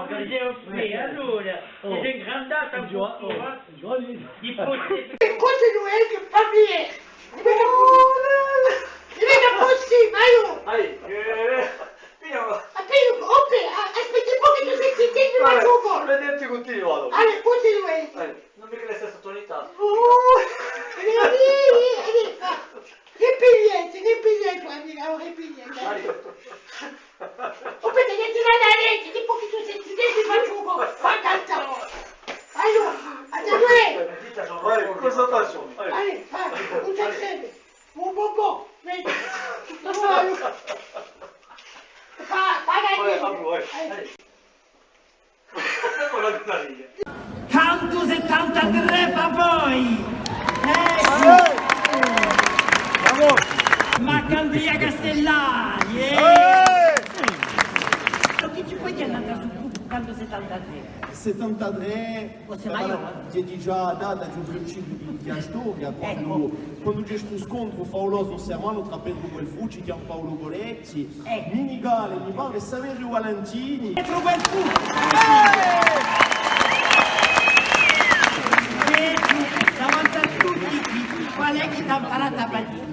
perché ho qui, allora, siete ingrandato un po', di poter... Continuez che fa via! Diventa così, vai io! Aspetti un po' che tu sei zitto, mi faccio un po'! Vedete continuato. Allora, continuez! Non mi che le stesse tonalità. Ripigliete, amica, ripigliete! Oh, perché ti dai la legge, di pochi tu sei zitto, mi faccio un po'! Fa cantare! Allora, attenzione! Cosa faccio? Allez, vai, un secondo! Un bonbon! Vedi! Canto 73 per voi! Macandria Castellari! Che ci puoi dire andare su Canto 73? 73 è già data di un principio di storia quando c'è questo scontro favoloso sermano tra Pedro Guelfucci e Paolo Goletti Minigale, mi pare Saverio Valentini Pedro Guelfucci davanti a tutti qual è che ti ha imparato a badire?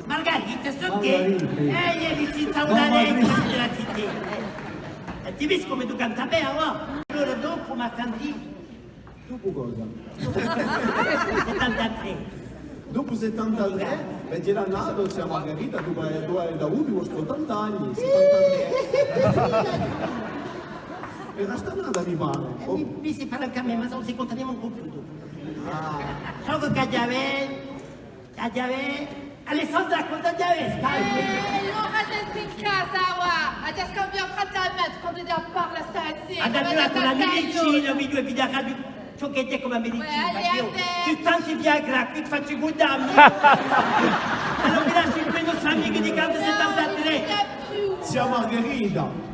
Margherita, so che ieri si sta una legge della città. Ti vedi come tu canta bene, no? Allora dopo mi canti? dopo cosa? 73. Dopo 73 vedi la nato sia Margherita tu hai da ultimo 80 anni 73 era sta nata mi pare Mi si parla anche a me, ma se non si contaniamo un po' più dopo. So che Giave, Alessandra, cosa Giave? Allora adesso in casa, wa! Adesso cambia praticamente quando andiamo a parlare stasera. Andiamo con la medicina, video e video radio, ciò che è come medicina. Ti tanti Viagra, qui faccio guardare. Allora mi lasci il primo amico di Canto 73. sia Margherita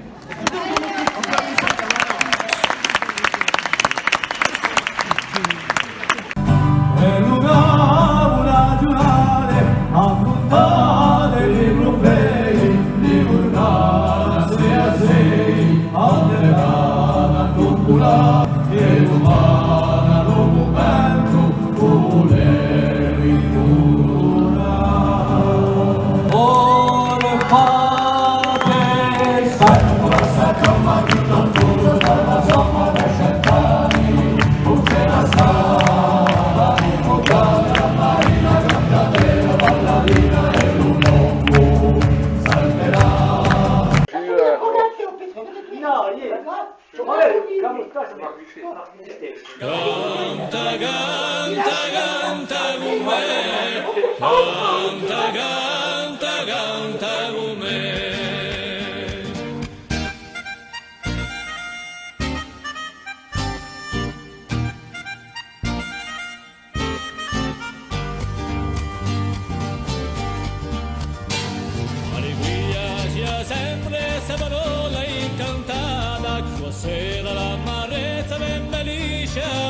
Canta, canta, canta con me, canta, canta, canta con me. Alegria sia sempre essa parola incantata, sua sera l'amarezza ben felice.